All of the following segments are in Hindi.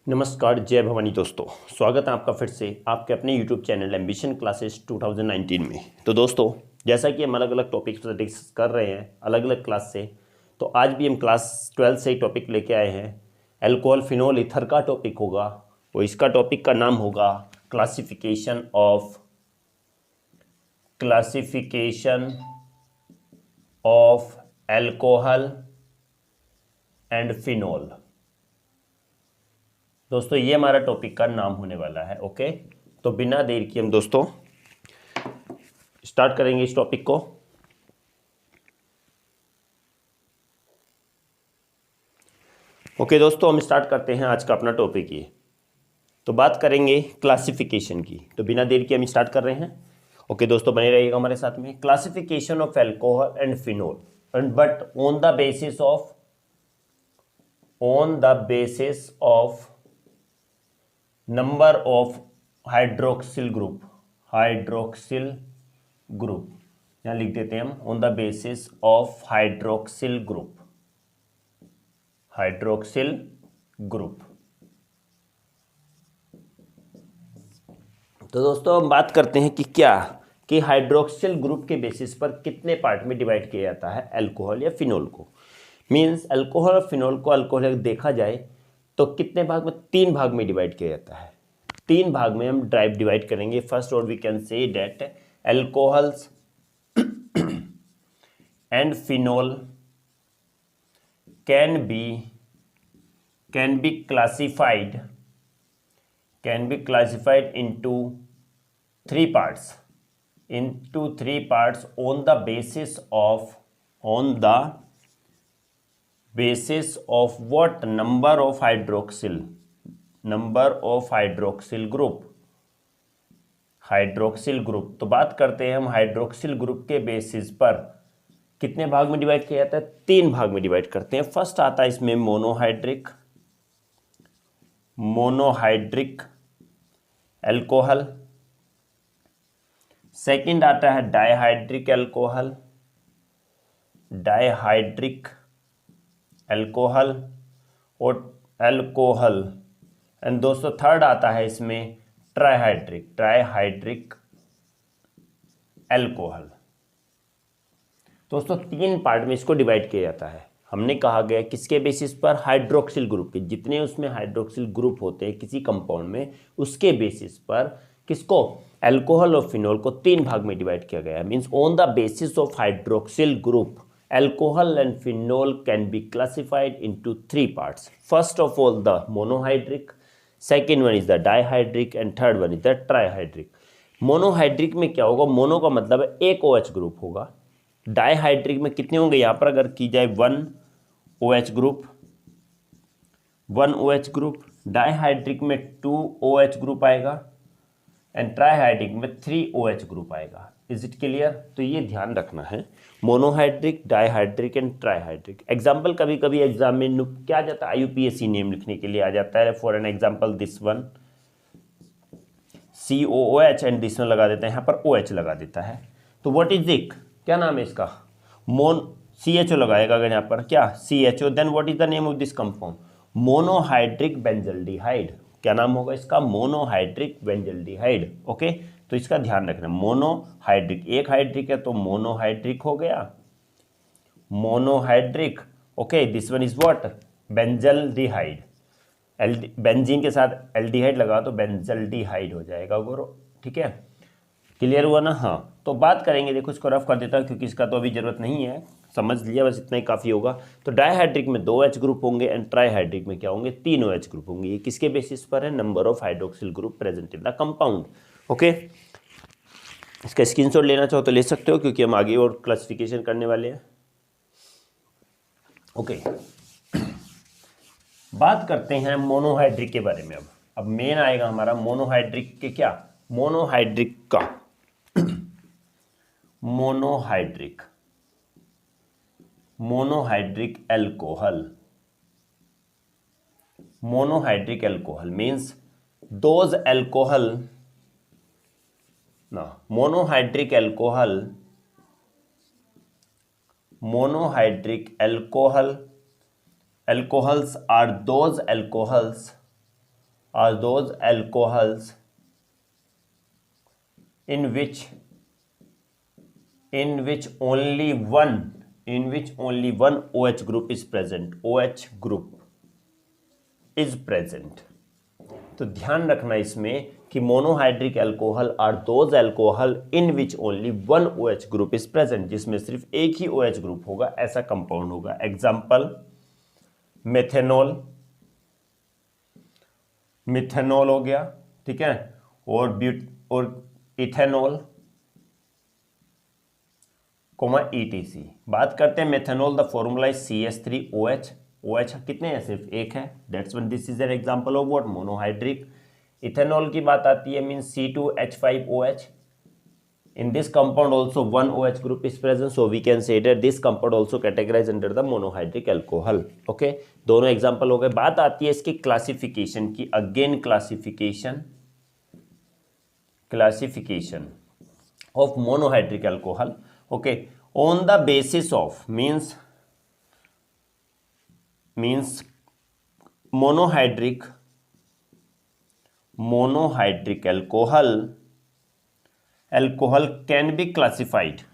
नमस्कार, जय भवानी दोस्तों। स्वागत है आपका फिर से आपके अपने YouTube चैनल एम्बिशन क्लासेस 2019 में। तो दोस्तों, जैसा कि हम अलग अलग टॉपिक्स पर डिस्कस कर रहे हैं अलग अलग क्लास से, तो आज भी हम क्लास 12 से ही टॉपिक लेके आए हैं। अल्कोहल फिनोल ईथर का टॉपिक होगा, वो इसका टॉपिक का नाम होगा classification of alcohol and phenol. दोस्तों, ये हमारा टॉपिक का नाम होने वाला है। ओके, तो बिना देर किए हम दोस्तों स्टार्ट करेंगे इस टॉपिक को। ओके दोस्तों, हम स्टार्ट करते हैं आज का अपना टॉपिक। ये तो बात करेंगे क्लासिफिकेशन की, तो बिना देर किए हम स्टार्ट कर रहे हैं। ओके दोस्तों, बने रहिएगा हमारे साथ में। Classification of alcohol and phenol and but on the basis of number of hydroxyl group यहाँ लिख देते हैं हम on the basis of hydroxyl group. तो दोस्तों, हम बात करते हैं कि हाइड्रोक्सिल ग्रुप के बेसिस पर कितने पार्ट में डिवाइड किया जाता है अल्कोहल या फिनोल को। मींस अल्कोहल और फिनोल को अल्कोहल देखा जाए तो कितने भाग में, 3 भाग में डिवाइड किया जाता है। 3 भाग में हम डिवाइड करेंगे। फर्स्ट, और we can say that alcohols and phenol can be classified into 3 parts on the basis of what number of hydroxyl group। तो बात करते हैं हम हाइड्रोक्सिल ग्रुप के बेसिस पर कितने भाग में डिवाइड किया जाता है। 3 भाग में डिवाइड करते हैं। फर्स्ट आता है इसमें मोनोहाइड्रिक अल्कोहल। सेकंड आता है डायहाइड्रिक अल्कोहल एंड दोस्तों थर्ड आता है इसमें ट्राइहाइड्रिक अल्कोहल। दोस्तों 3 पार्ट में इसको डिवाइड किया जाता है। हमने कहा गया किसके बेसिस पर, हाइड्रोक्सिल ग्रुप के, जितने उसमें हाइड्रोक्सिल ग्रुप होते हैं किसी कंपाउंड में, उसके बेसिस पर किसको, अल्कोहल और फिनोल को 3 भाग में डिवाइड किया गया है। Means on the basis of hydroxyl group alcohol and phenol can be classified into 3 parts. First of all the monohydric, second one is the dihydric and third one is the trihydric. Monohydric में क्या होगा, मोनो का मतलब है एक OH ग्रुप होगा। डाइहाइड्रिक में कितने होंगे, यहाँ पर अगर की जाए 1 OH ग्रुप, डाइहाइड्रिक में 2 OH ग्रुप आएगा एंड ट्राइहाइड्रिक में 3 OH ग्रुप आएगा। Is it clear? तो ये ध्यान रखना है, monohydric, dihydric and trihydric. Example कभी कभी एग्जाम में क्या आ जाता है, IUPAC नेम लिखने के लिए आ जाता है। For an example this one COOH and this one लगा देते हैं, यहाँ पर OH लगा देता है। तो व्हाट इज इट, क्या नाम है इसका, CHO लगाएगा अगर यहाँ पर, क्या CHO, then what is the name of this compound, monohydric benzaldehyde. क्या नाम होगा इसका, मोनोहाइड्रिक बेंजल्डिहाइड। ओके, तो इसका ध्यान रखना, मोनोहाइड्रिक, एक हाइड्रिक है तो मोनोहाइड्रिक हो गया, monohydric. Okay, this one is what, benzaldehyde. Benzene के साथ एल्डिहाइड लगा तो बेंजल्डिहाइड हो जाएगा गोरो। ठीक है, क्लियर हुआ ना। हाँ, तो बात करेंगे, देखो इसको रफ कर देता हूँ क्योंकि इसका तो अभी जरूरत नहीं है, समझ लिया, बस इतना ही काफ़ी होगा। तो डाइहाइड्रिक में 2 OH ग्रुप होंगे एंड ट्राइहाइड्रिक में क्या होंगे, 3 OH ग्रुप होंगे। ये किसके बेसिस पर है, number of hydroxyl group present in the compound. Okay, इसका स्क्रीनशॉट लेना चाहो तो ले सकते हो क्योंकि हम आगे और क्लासिफिकेशन करने वाले हैं। ओके, बात करते हैं मोनोहाइड्रिक के बारे में। अब मेन आएगा हमारा मोनोहाइड्रिक के, क्या, मोनोहाइड्रिक का monohydric alcohol means those alcohol ना, monohydric alcohols are those alcohols are those alcohols in which only one OH group is present. OH group is present. तो ध्यान रखना इसमें कि monohydric alcohol are those alcohol in which only one OH group is present, जिसमें सिर्फ एक ही OH ग्रुप होगा, ऐसा कंपाउंड होगा. एग्जांपल मिथेनॉल हो गया, ठीक है, और इथेनॉल ETC. बात करते हैं methanol, the formula is CH3OH. OH कितने हैं? सिर्फ एक है. That's one, this is an example of what? Monohydric. Ethanol की बात आती है, means C2H5OH. In this compound also one OH group is present, so we can say that this compound also categorized under the monohydric alcohol. Okay, दोनों एग्जांपल हो गए. बात आती है इसकी क्लासिफिकेशन की. Again classification of monohydric alcohol. Okay, on the basis of means monohydric alcohol can be classified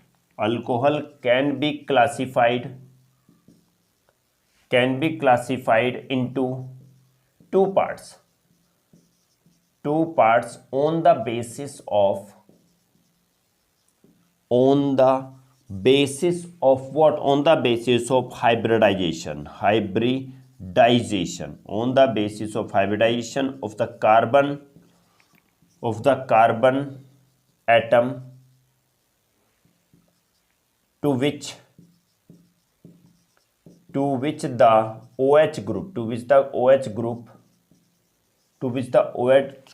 into two parts on the basis of what? On the basis of hybridization. On the basis of hybridization of the carbon atom to which the OH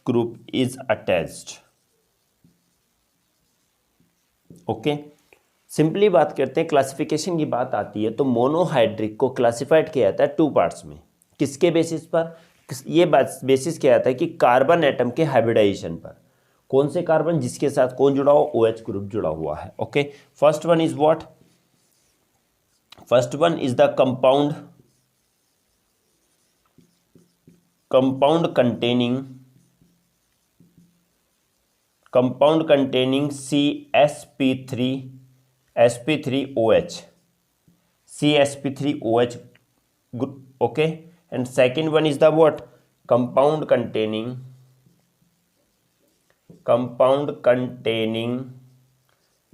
group is attached. Okay, simply बात करते हैं, क्लासिफिकेशन की बात आती है तो मोनोहाइड्रिक को क्लासिफाइड किया जाता है टू पार्ट्स में. किसके बेसिस पर? ये बात बेसिस किया जाता है कि कार्बन एटम के हाइब्रिडाइजेशन पर. कौन से कार्बन? जिसके साथ कौन जुड़ा हुआ? OH ग्रुप जुड़ा हुआ है. Okay, first one is what? First one is the compound containing sp3OH. Okay, and second one is the what? Compound containing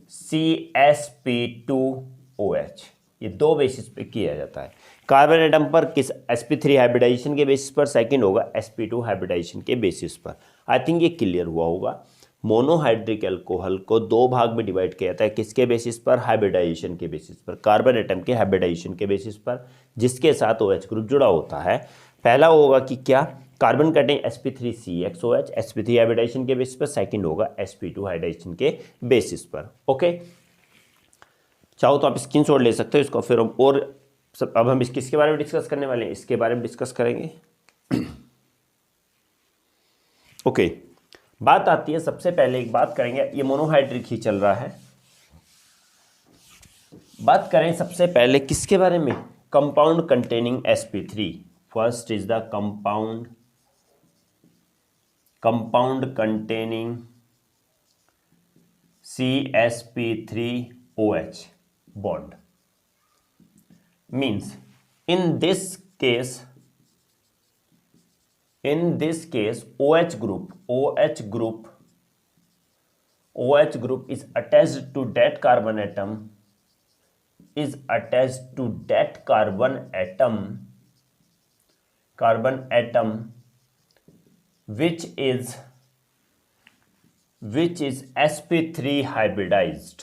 CsP2OH. ये दो बेसिस पे किया जाता है. कार्बन एटम पर किस? sp3 हाइब्रिडाइजेशन के बेसिस पर. सेकंड होगा sp2 हाइब्रिडाइजेशन के बेसिस पर. आई थिंक ये क्लियर हुआ होगा. मोनोहाइड्रिक अल्कोहल को दो भाग में डिवाइड किया जाता है. किसके बेसिस पर? हाइब्रिडाइजेशन के बेसिस पर. कार्बन एटम के हाइब्रिडाइजेशन के बेसिस पर, जिसके साथ OH ग्रुप जुड़ा होता है. पहला होगा कि क्या? Carbon cutting sp3CXOH, sp3 hybridization के बेसिस पर. सेकंड होगा sp2 हाइब्रिडाइजेशन के बेसिस पर. ओके, चाहो तो आप स्क्रीनशॉट ले सकते हो इसको. फिर और अब हम किसके बारे में डिस्कस करने वाले हैं? इसके बारे में डिस्कस करेंगे. ओके, बात आती है, सबसे पहले एक बात करेंगे, ये मोनोहाइड्रिक ही चल रहा है. बात करें सबसे पहले किसके बारे में? Compound containing sp3. First is the compound containing CsP3OH bond. Means in this case OH group is attached to that carbon atom which is sp3 hybridized.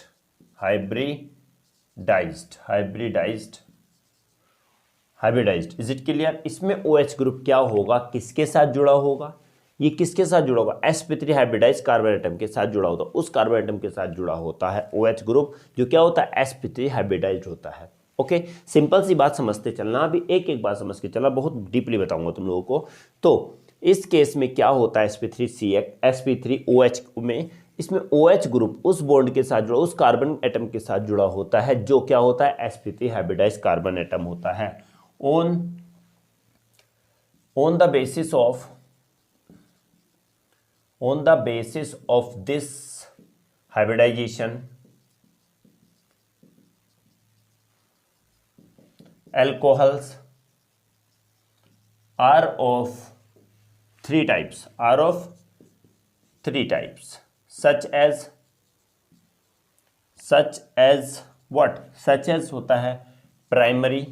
Is it clear? इसमें OH ग्रुप क्या होगा? किसके साथ जुड़ा होगा? ये किसके साथ जुड़ा होगा? sp3 हाइब्रिडाइज्ड कार्बन एटम के साथ जुड़ा होता है. उस कार्बन एटम के साथ जुड़ा होता है OH ग्रुप, जो क्या होता है? sp3 हाइब्रिडाइज्ड होता है. ओके, सिंपल सी बात समझते चलना. अभी एक बात समझ के चलना, बहुत डीपली बताऊंगा तुम लोगों को. तो इस केस में क्या होता है? sp3OH में इसमें OH ग्रुप उस बॉन्ड के साथ जुड़ा, उस कार्बन एटम के साथ जुड़ा होता है, जो क्या होता है? sp3 हाइब्रिडाइज्ड कार्बन एटम होता है. on the basis of on the basis of this hybridization alcohols are of three types, such as what? Such as होता है primary,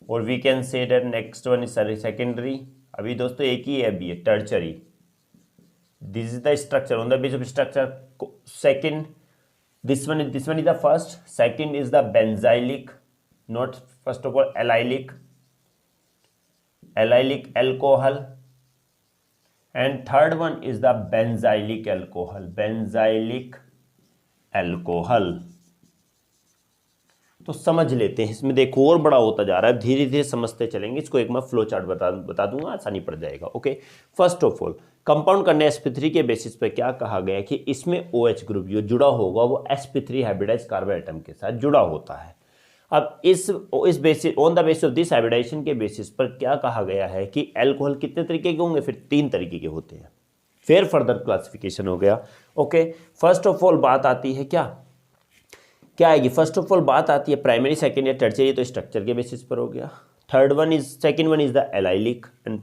और we can say that next one is secondary. अभी दोस्तों एक ही है, अभी है tertiary. This is the structure. On the basis of structure, second, this one is the first. Second is the benzylic, not first of all allylic alcohol, and third one is the benzylic alcohol. तो समझ लेते हैं, इसमें देखो और बड़ा होता जा रहा है, धीरे धीरे समझते चलेंगे इसको। एक मैं फ्लो चार्ट बता दूंगा, आसानी पड़ जाएगा। Okay, first of all compound करने sp3 के बेसिस पे क्या कहा गया कि इसमें OH ग्रुप जो जुड़ा होगा वो sp3 हाइब्रिडाइज कार्बन एटम के साथ जुड़ा होता है। अब इस basis, on the basis of this hybridization के बेसिस पर क्या कहा गया है कि अल्कोहल कितने तरीके के होंगे? फिर 3 तरीके के होते हैं। फिर फर्दर क्लासिफिकेशन हो गया। ओके, फर्स्ट ऑफ ऑल बात आती है क्या आएगी? फर्स्ट ऑफ ऑल बात आती है प्राइमरी, सेकेंड या टर्शियरी, तो स्ट्रक्चर के बेसिस पर हो गया। Second one is the allylic and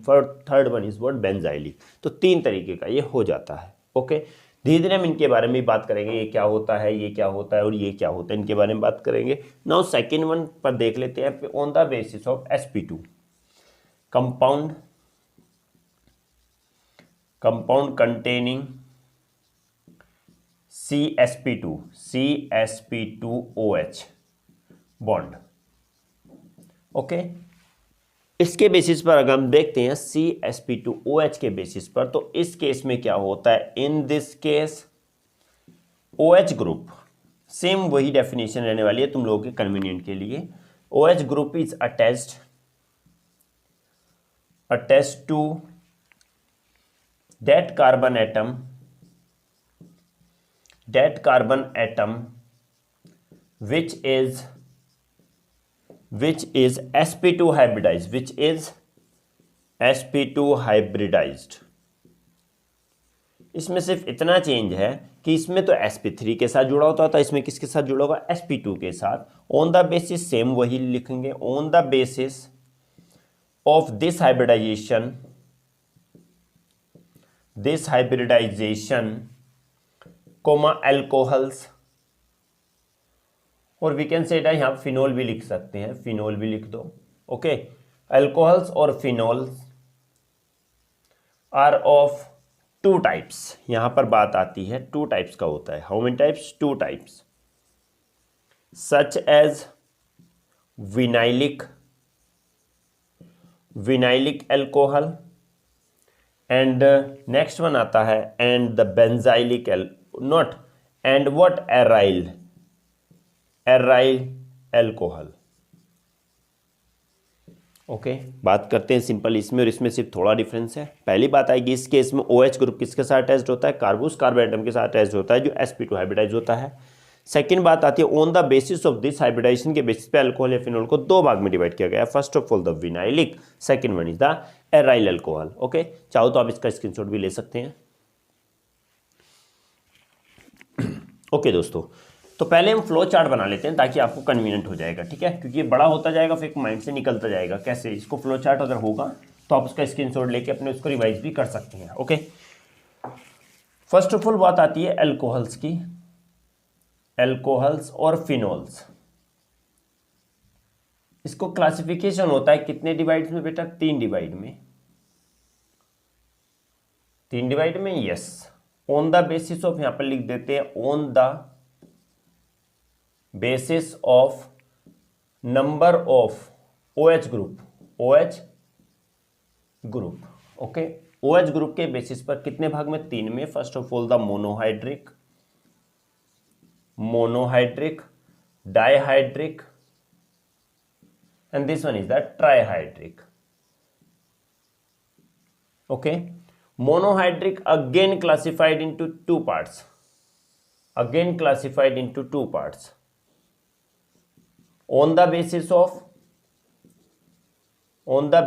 third one is what? Benzylic. तो 3 तरीके का ये हो जाता है। ओके, धीरे धीरे हम इनके बारे में बात करेंगे, ये क्या होता है, ये क्या होता है और ये क्या होता है, इनके बारे में बात करेंगे। नाउ सेकेंड वन पर देख लेते हैं, on the basis of sp2 compound containing CsP2OH bond. Okay, इसके बेसिस पर अगर हम देखते हैं CsP2OH के बेसिस पर, तो इस केस में क्या होता है? In this case OH group, same वही डेफिनेशन रहने वाली है तुम लोगों के कन्वीनियंट के लिए। OH group is attached to that carbon atom which is sp2 hybridized, इसमें सिर्फ इतना चेंज है कि इसमें तो sp3 के साथ जुड़ा होता था, इसमें किसके साथ जुड़ा होगा? sp2 के साथ। ऑन द बेसिस सेम वही लिखेंगे, on the basis of this hybridization comma alcohols, और वी कैन से यहाँ फिनोल भी लिख सकते हैं, फिनोल भी लिख दो। ओके, अल्कोहल्स और फिनोल्स आर ऑफ 2 टाइप्स। यहाँ पर बात आती है 2 टाइप्स का होता है। How many types? 2 types, such as vinylic alcohol, and next one आता है and the benzylic not and what? Aryl alcohol. Okay, बात करते हैं सिंपल इसमें और इसमें सिर्फ थोड़ा डिफरेंस है। पहली बात आएगी इस केस में OH ग्रुप किसके साथ अटैच्ड होता है? कार्बन एटम के साथ अटैच्ड होता है जो sp2 हाइब्रिडाइज होता है। सेकेंड बात आती है on the basis of this hybridization के बेसिस पे अल्कोहल या फिनोल को 2 भाग में डिवाइड किया गया है। First of all the vinylic, second one is the aryl alcohol. Okay, चाहो तो आप इसका स्क्रीनशॉट भी ले सकते हैं। ओके दोस्तों, तो पहले हम फ्लो चार्ट बना लेते हैं ताकि आपको कन्वीनियंट हो जाएगा, ठीक है, क्योंकि ये बड़ा होता जाएगा फिर माइंड से निकलता जाएगा। कैसे? इसको फ्लो चार्ट अगर होगा तो आप उसका स्क्रीनशॉट लेके अपने उसको रिवाइज भी कर सकते हैं। ओके, फर्स्ट ऑफ ऑल बात आती है अल्कोहल्स की, अल्कोहल्स और फिनोल्स। इसको क्लासिफिकेशन होता है कितने डिवाइड में बेटा? 3 डिवाइड में। 3 डिवाइड में, yes. On the basis of, यहां पर लिख देते हैं on the basis of number of OH group. Okay, OH group के बेसिस पर कितने भाग में? 3 में। First of all the monohydric, dihydric, and this one is the trihydric. Okay, monohydric again classified into 2 parts, on the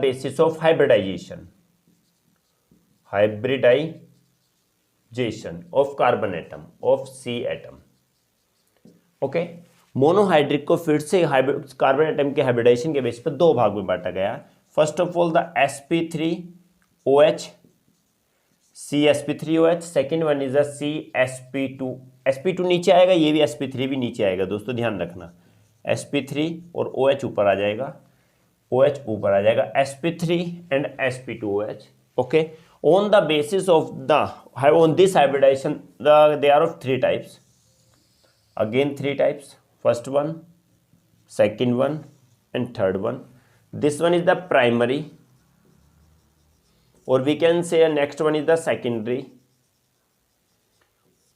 basis of hybridization. Hybridization of carbon atom of C atom. Okay, monohydric को फिर से कार्बन एटम के हाइब्रिडाइजेशन के बेस पर दो भाग में बांटा गया। First of all the sp3OH CsP3OH, second one is the CsP2। sp2 नीचे आएगा, ये भी sp3 भी नीचे आएगा दोस्तों, ध्यान रखना। sp3 और OH ऊपर आ जाएगा, OH ऊपर आ जाएगा, sp3 and sp2OH। Okay, on the basis of on this hybridization they are of three types, again three types, first one, second one and third one. This one is the primary, or we can say next one is the secondary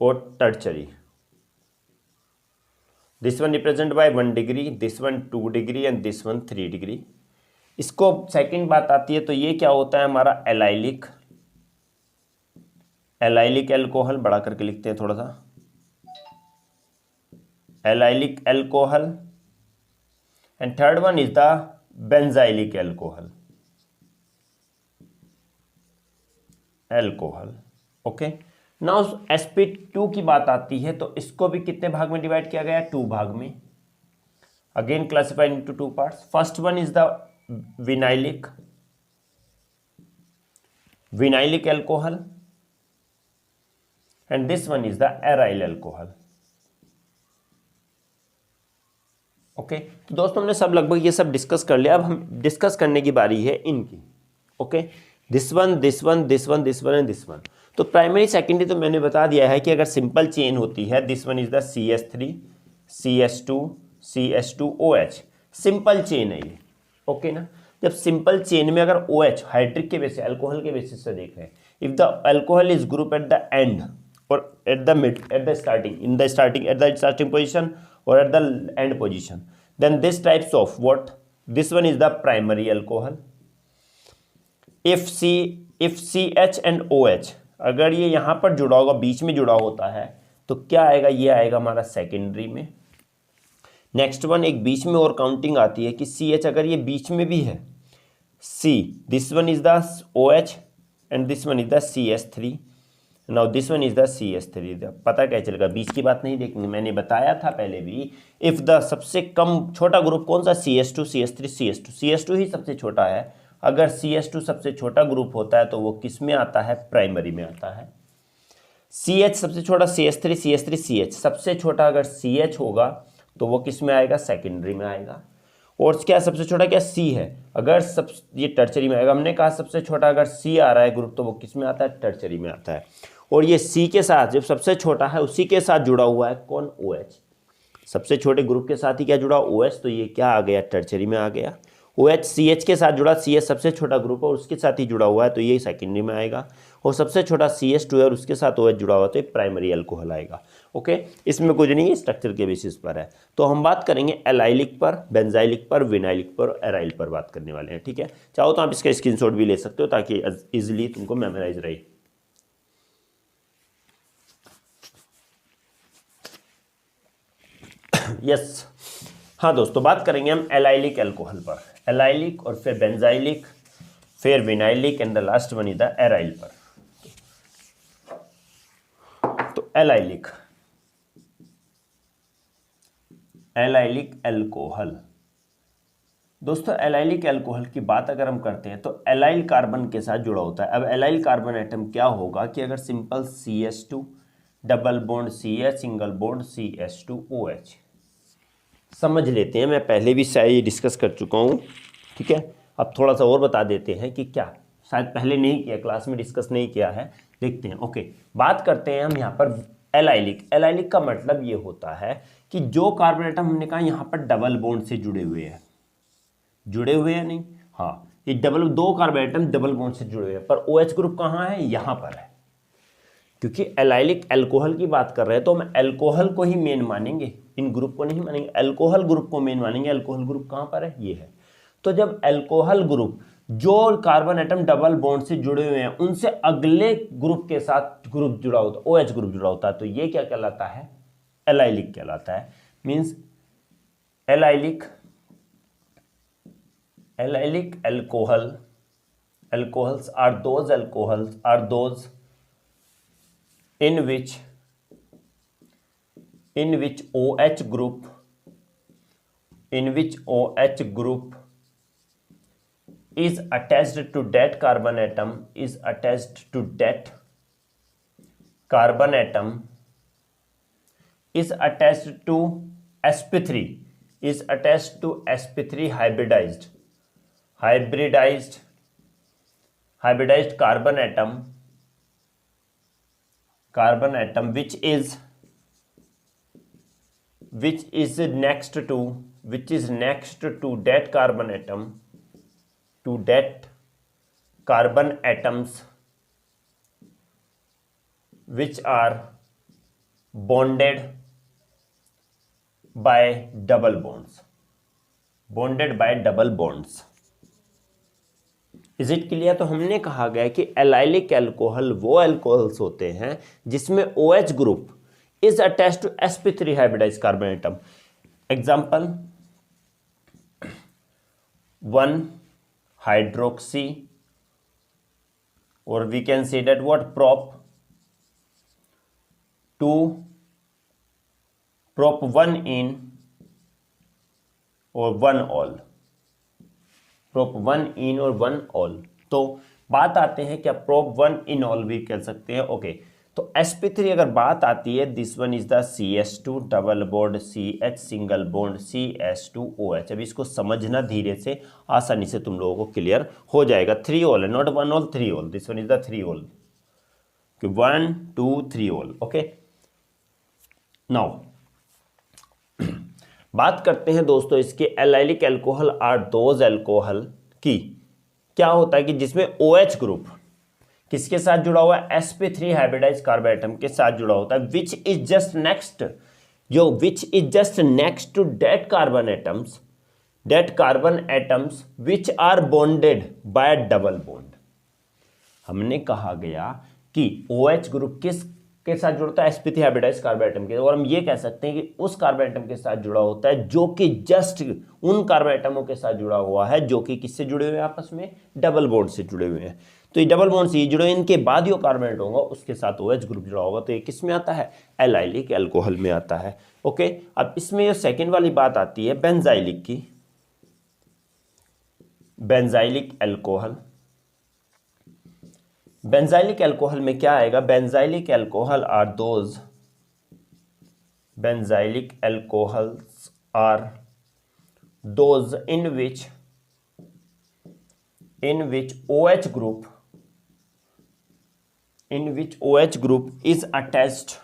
or tertiary. This one represented by 1 degree, this one 2 degree and this one 3 degree. इसको सेकंड बात आती है तो ये क्या होता है हमारा एलाइलिक एल्कोहल, बड़ा करके लिखते हैं थोड़ा सा, allylic alcohol. And third one is the benzylic alcohol. Okay, now sp2 की बात आती है तो इसको भी कितने भाग में डिवाइड किया गया है? 2 भाग में। Again classified into 2 parts. First one is the vinylic alcohol and this one is the aryl alcohol. Okay, तो दोस्तों हमने सब लगभग ये सब डिस्कस कर लिया। अब हम डिस्कस करने की बारी है इनकी। Okay, this one and this one. तो प्राइमरी सेकेंडरी तो मैंने बता दिया है कि अगर सिंपल चेन होती है, this one is the CH3 CH2 CH2OH, simple chain है ये। ओके ना, जब सिंपल चेन में अगर OH हाइड्रिक के बेसिस, अल्कोहल के बेसिस से देख रहे हैं, if the alcohol is group at the end और at the mid, at the starting position or at the end position, then this types of what, this one is the primary alcohol. if CH and OH अगर ये यहाँ पर जुड़ा होगा, बीच में जुड़ा होता है, तो क्या आएगा? ये आएगा हमारा सेकेंडरी में। नेक्स्ट वन एक बीच में और काउंटिंग आती है कि CH अगर ये बीच में भी है, this one is the OH and this one is the CH3, now this one is the CH3। पता क्या चलेगा, बीच की बात नहीं देखनी, मैंने बताया था पहले भी। इफ द सबसे कम छोटा ग्रुप कौन सा? CH2 CH3 CH2 ही सबसे छोटा है। अगर CH2 सबसे छोटा ग्रुप होता है तो वो किस में आता है? प्राइमरी में आता है। CH सबसे छोटा, CH3 CH3 CH सबसे छोटा अगर CH होगा तो वो किस में आएगा? सेकेंडरी में आएगा। और क्या सबसे छोटा क्या? C है, अगर सब ये टर्चरी में आएगा। हमने कहा सबसे छोटा अगर C आ रहा है ग्रुप तो वो किस में आता है? टर्चरी में आता है। और ये C के साथ जब सबसे छोटा है उसी के साथ जुड़ा हुआ है कौन? OH। सबसे छोटे ग्रुप के साथ ही क्या जुड़ा? OH, तो ये क्या आ गया? टर्चरी में आ गया। OH CH के साथ जुड़ा, CH सबसे छोटा ग्रुप है और उसके साथ ही जुड़ा हुआ है तो ये सेकेंडरी में आएगा। और सबसे छोटा CH2 है और उसके साथ OH जुड़ा हुआ तो ये प्राइमरी अल्कोहल आएगा। ओके, इसमें कुछ नहीं है, स्ट्रक्चर के बेसिस पर है। तो हम बात करेंगे एलाइलिक पर, बेंजाइलिक पर, विनाइलिक पर, एराइल पर बात करने वाले हैं। ठीक है, चाहो तो आप इसका स्क्रीनशॉट भी ले सकते हो ताकि इजिली तुमको मेमोराइज रहे। यस हाँ दोस्तों, बात करेंगे हम एलाइलिक अल्कोहल पर, एलाइलिक और फिर बेंजाइलिक, फिर vinylic and the last one is the aryl पर। तो एलाइलिक अल्कोहल, दोस्तों एलाइलिक अल्कोहल की बात अगर हम करते हैं तो एलाइल कार्बन के साथ जुड़ा होता है। अब एलाइल कार्बन एटम क्या होगा कि अगर simple CH2 double bond CH single bond CH2OH, समझ लेते हैं, मैं पहले भी शायद डिस्कस कर चुका हूँ। ठीक है, अब थोड़ा सा और बता देते हैं कि क्या शायद पहले नहीं किया, क्लास में डिस्कस नहीं किया है, देखते हैं। ओके, बात करते हैं हम यहाँ पर एलाइलिक का मतलब ये होता है कि जो कार्बन एटम हमने कहा यहाँ पर डबल बॉन्ड से जुड़े हुए हैं नहीं, हाँ ये दो कार्बन एटम डबल बॉन्ड से जुड़े हुए हैं, पर OH ग्रुप कहाँ है? यहाँ पर है। क्योंकि एलाइलिक अल्कोहल की बात कर रहे हैं तो हम अल्कोहल को ही मेन मानेंगे, इन ग्रुप को नहीं मानेंगे, अल्कोहल ग्रुप को मेन मानेंगे। अल्कोहल ग्रुप कहाँ पर है? ये है। तो जब अल्कोहल ग्रुप जो कार्बन एटम डबल बॉन्ड से जुड़े हुए हैं उनसे अगले ग्रुप के साथ ग्रुप जुड़ा होता है, OH ग्रुप जुड़ा होता है, तो ये क्या कहलाता है? एलाइलिक कहलाता है। Means allylic alcohol alcohols are those in which OH group is attached to that carbon atom is attached to sp3 hybridized carbon atom which is next to that carbon atoms which are bonded by double bonds. Is it clear? तो हमने कहा गया कि एलाइलिक अल्कोहल वो अल्कोहल्स होते हैं जिसमें OH group is attached to sp3 hybridized carbon atom. Example 1 hydroxy, और we can say that what prop 1 in और 1 ऑल. prop 1 in और 1 ऑल. तो बात आते हैं क्या prop 1 in ऑल भी कह सकते हैं. ओके तो sp3 अगर बात आती है, this one is the CH2 double bond CH single bond CH2OH. अब इसको समझना धीरे से, आसानी से तुम लोगों को क्लियर हो जाएगा. 3 ऑल है, not 1 all, 3 all. This one is the 3 all. 1 2 3 all. Okay now बात करते हैं दोस्तों इसके allylic alcohol are those alcohol की. क्या होता है कि जिसमें OH ग्रुप किसके साथ जुड़ा हुआ है? sp3 हाइब्रिडाइज कार्बन एटम के साथ जुड़ा होता है. Which is just next to that carbon atoms which are bonded by double bond. हमने कहा गया कि OH ग्रुप किस के साथ जुड़ता है? sp3 हाइब्रिडाइज्ड कार्बन एटम के. और हम ये कह सकते हैं कि उस कार्बन एटम के साथ जुड़ा होता है जो कि जस्ट उन कार्बन एटमों के साथ जुड़ा हुआ है जो कि किससे जुड़े हुए हैं? आपस में डबल बॉन्ड से जुड़े हुए हैं. तो ये डबल बॉन्ड से जुड़े, इनके बाद जो कार्बन एटम होगा उसके साथ OH ग्रुप जुड़ा होगा. तो ये किस में आता है? एलाइलिक अल्कोहल में आता है. ओके अब इसमें ये सेकेंड वाली बात आती है बेंजाइलिक की. Benzylic alcohol. बेंजाइलिक अल्कोहल में क्या आएगा? Benzylic alcohol are those in which OH group is attached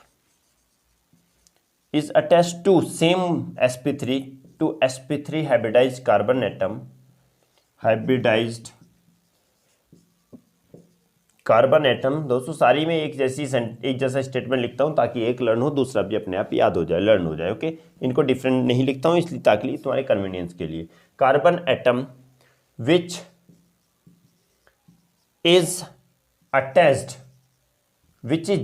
to same sp3 hybridized carbon atom. Carbon atom दोस्तों सारी में एक जैसा स्टेटमेंट लिखता हूं ताकि एक लर्न हो, दूसरा भी अपने आप याद हो जाए, लर्न हो जाए. ओके इनको डिफरेंट नहीं लिखता हूं इसलिए ताकि तुम्हारे कन्वीनियंस के लिए. Carbon atom which is attached which is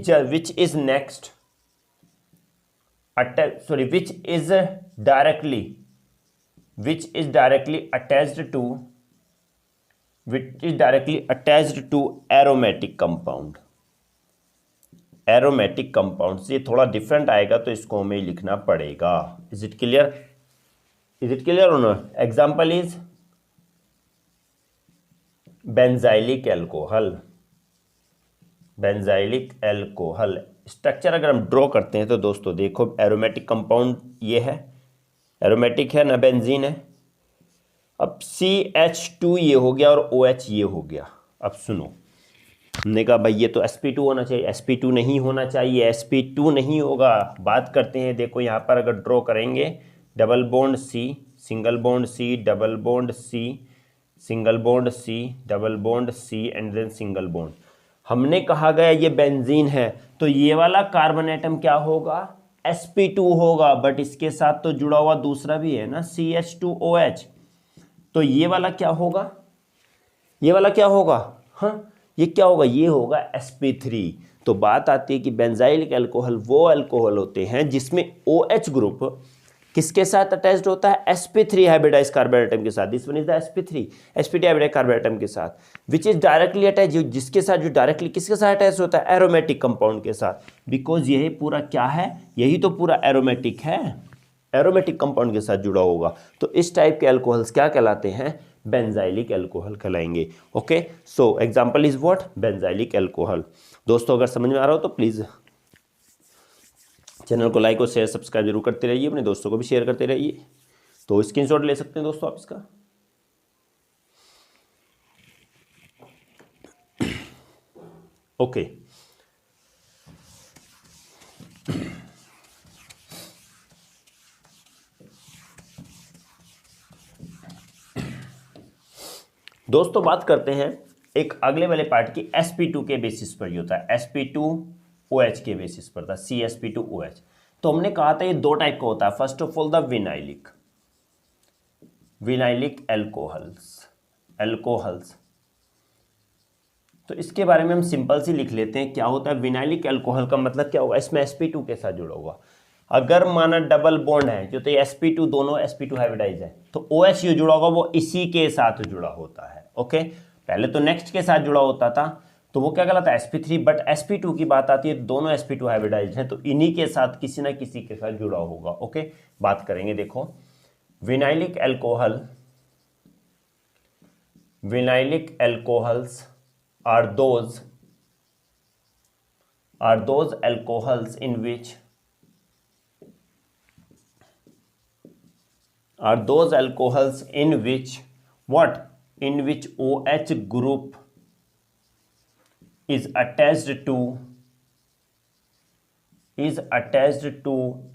attached to aromatic compound. ये थोड़ा डिफरेंट आएगा तो इसको हमें लिखना पड़ेगा. इज इट क्लियर और not? Example is benzylic alcohol. Structure अगर हम ड्रॉ करते हैं तो दोस्तों देखो एरोमेटिक कंपाउंड ये है, एरोमेटिक है ना, बेंजीन है. अब CH2 ये हो गया और OH ये हो गया. अब सुनो, हमने कहा भाई ये तो sp2 होना चाहिए, sp2 नहीं होना चाहिए, sp2 नहीं होगा. बात करते हैं, देखो यहाँ पर अगर ड्रॉ करेंगे double bond C single bond C double bond C single bond C double bond C and then single bond. हमने कहा गया ये बेंजीन है तो ये वाला कार्बन एटम क्या होगा? sp2 होगा. बट इसके साथ तो जुड़ा हुआ दूसरा भी है ना, CH2OH. तो ये वाला क्या होगा? हाँ ये क्या होगा? ये होगा sp3. तो बात आती है कि बेंजाइलिक अल्कोहल वो अल्कोहल होते हैं जिसमें OH ग्रुप किसके साथ अटैच्ड होता है? sp3 हाइब्रिडाइज्ड कार्बन एटम के साथ। This one is the sp3 hybridized carbon atom के साथ, विच इज डायरेक्टली अटैच, जिसके साथ जो डायरेक्टली किसके साथ अटैच होता है? एरोमेटिक कंपाउंड के साथ। बिकॉज यही पूरा क्या है? यही तो पूरा एरोमेटिक है, एरोमेटिक कंपाउंड के साथ जुड़ा होगा। तो इस टाइप के अल्कोहल्स क्या कहलाते हैं? बेंजाइलिक अल्कोहल कहलाएंगे। Okay, so example is what? Benzylic alcohol. दोस्तों अगर समझ में आ रहा हो तो प्लीज चैनल को लाइक और शेयर सब्सक्राइब जरूर करते रहिए, अपने दोस्तों को भी शेयर करते रहिए। तो स्क्रीनशॉट ले सकते हैं दोस्तों आप इसका। ओके, दोस्तों बात करते हैं एक अगले वाले पार्ट की। sp2 के बेसिस पर ही होता है, sp2OH के बेसिस पर था, CsP2OH। तो हमने कहा था ये दो टाइप का होता है। First of all the vinylic alcohols. तो इसके बारे में हम सिंपल सी लिख लेते हैं, क्या होता है विनाइलिक एल्कोहल का मतलब क्या होगा? इसमें sp2 के साथ जुड़ा हुआ, अगर माना डबल बॉन्ड है जो, तो ये sp2 दोनों sp2 हाइब्रिडाइज है, तो OH जो जुड़ा होगा वो इसी के साथ जुड़ा होता है। ओके, पहले तो नेक्स्ट के साथ जुड़ा होता था तो वो क्या कहलाता है? sp3, बट sp2 की बात आती है दोनों sp2 हाइब्रिडाइज हैं तो इन्हीं के साथ किसी ना किसी के साथ जुड़ा होगा। ओके, बात करेंगे, देखो vinylic alcohols are those alcohols in which what? In which OH group is attached to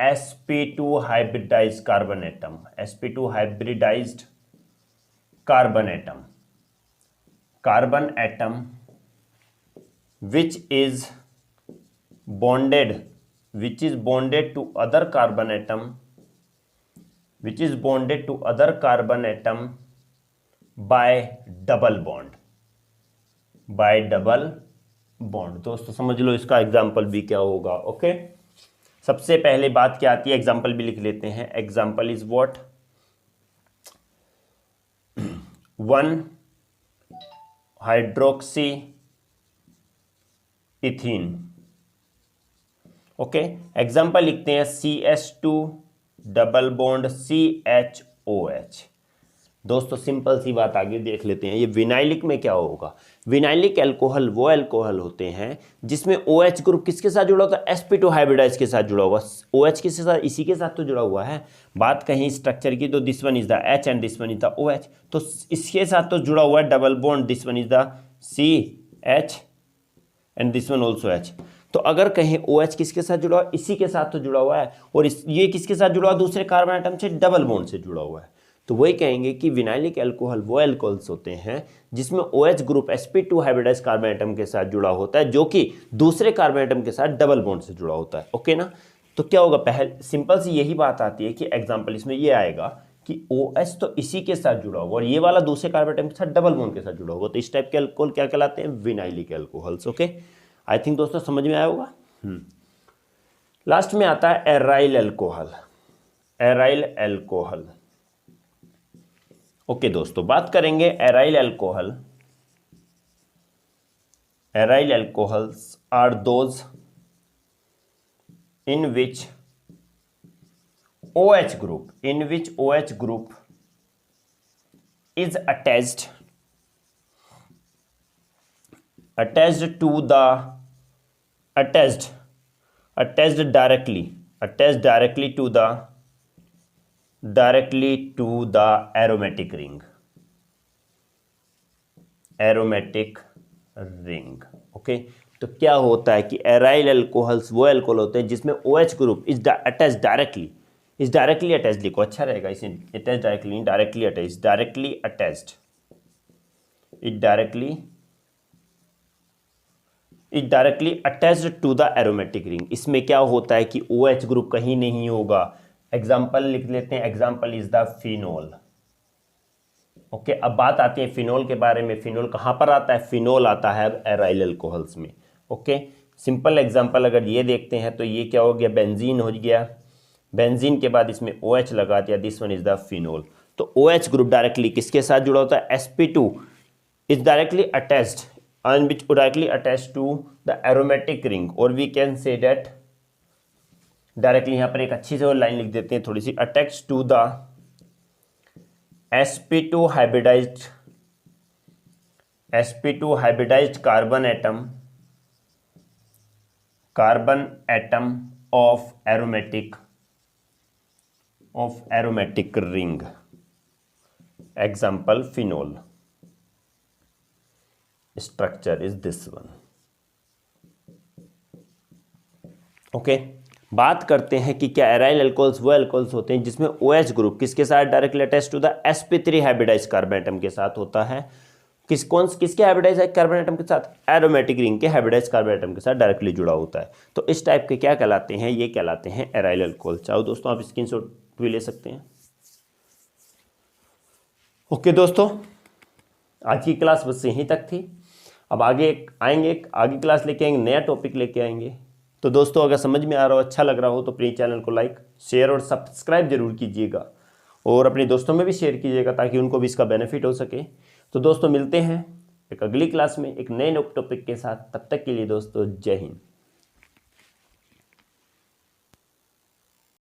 sp2 hybridized carbon atom, sp2 hybridized carbon atom which is bonded to other carbon atom by double bond। दोस्तों समझ लो इसका एग्जाम्पल भी क्या होगा। ओके, सबसे पहले बात क्या आती है? एग्जाम्पल भी लिख लेते हैं। Example is what? One hydroxy ethene. Okay, example लिखते हैं CH2 डबल बॉन्ड CHOH। दोस्तों सिंपल सी बात आगे देख लेते हैं। ये विनाइलिक में क्या होगा? विनाइलिक एल्कोहल वो एल्कोहल होते हैं जिसमें OH ग्रुप किसके साथ जुड़ा होता है? sp2 हाइब्रिडाइज के साथ जुड़ा हुआ। OH किसके साथ? इसी के साथ तो जुड़ा हुआ है। बात कहीं स्ट्रक्चर की तो this one is the H and this one is the OH, तो इसके साथ तो जुड़ा हुआ है double bond, this one is the CH and this one also H। तो अगर कहें OH किसके साथ जुड़ा हुआ? इसी के साथ तो जुड़ा हुआ है, और ये किसके साथ जुड़ा हुआ? दूसरे कार्बन एटम से डबल बॉन्ड से जुड़ा हुआ है। तो वही कहेंगे कि विनाइलिक एल्कोहल वो एल्कोहल्स होते हैं जिसमें OH group sp2 hybridize carbon atom के साथ जुड़ा होता है, जो कि दूसरे कार्बन एटम के साथ डबल बॉन्ड से जुड़ा होता है। ओके ना, तो क्या होगा? पहले सिंपल सी यही बात आती है कि एग्जाम्पल इसमें ये आएगा कि OH तो इसी के साथ जुड़ा होगा और ये वाला दूसरे कार्बन एटम के साथ डबल बॉन्ड के साथ जुड़ा होगा, तो इस टाइप के एल्कोहल क्या कहलाते हैं? Vinylic alcohols. Okay, I think दोस्तों समझ में आया होगा। लास्ट में आता है एराइल एल्कोहल। ओके दोस्तों, बात करेंगे aryl alcohols are those in which OH group is attached directly to the aromatic ring। Okay, तो क्या होता है कि एराइल एल्कोहल्स वो एल्कोहल होते हैं जिसमें OH group is attach directly attached, लिखो अच्छा रहेगा इसे, attach directly attached to the aromatic ring. इसमें क्या होता है कि OH ग्रुप कहीं नहीं होगा। एग्जाम्पल लिख लेते हैं, example is the phenol. Okay, अब बात आती है फिनोल के बारे में। फिनोल कहाँ पर आता है? फिनोल आता है एराइल एल्कोहल्स में। ओके, सिंपल एग्जांपल अगर ये देखते हैं तो ये क्या हो गया? बेंजीन हो गया, बेंजीन के बाद इसमें OH लगा दिया, this one is the phenol. तो OH ग्रुप डायरेक्टली किसके साथ जुड़ा होता है, sp2 is directly attached and which directly attached to the aromatic ring, और we can say that directly यहाँ पर एक अच्छी से लाइन लिख देते हैं थोड़ी सी, attached to the sp2 hybridized carbon atom of aromatic ring, example phenol, structure is this one। Okay बात करते हैं कि क्या एराइल अल्कोहल्स वो अल्कोहल्स होते हैं जिसमें OH ग्रुप किसके साथ directly attach to the sp3 hybridized carbon atom के साथ होता है। किसके हाइब्रिडाइज्ड कार्बन एटम के साथ, एरोमेटिक रिंग के हाइब्रिडाइज्ड कार्बन एटम के साथ डायरेक्टली जुड़ा होता है। तो इस टाइप के क्या कहलाते हैं, ये कहलाते हैं एराइल अल्कोहल। चाहो दोस्तों आप स्क्रीनशॉट भी ले सकते हैं। ओके दोस्तों, आज की क्लास बस यहीं तक थी। अब आगे आएंगे, आगे क्लास लेके आएंगे, नया टॉपिक लेके आएंगे। तो दोस्तों अगर समझ में आ रहा हो, अच्छा लग रहा हो तो प्लीज़ चैनल को लाइक, शेयर और सब्सक्राइब जरूर कीजिएगा, और अपने दोस्तों में भी शेयर कीजिएगा ताकि उनको भी इसका बेनिफिट हो सके। तो दोस्तों मिलते हैं एक अगली क्लास में एक नए टॉपिक के साथ, तब तक के लिए दोस्तों जय हिंद।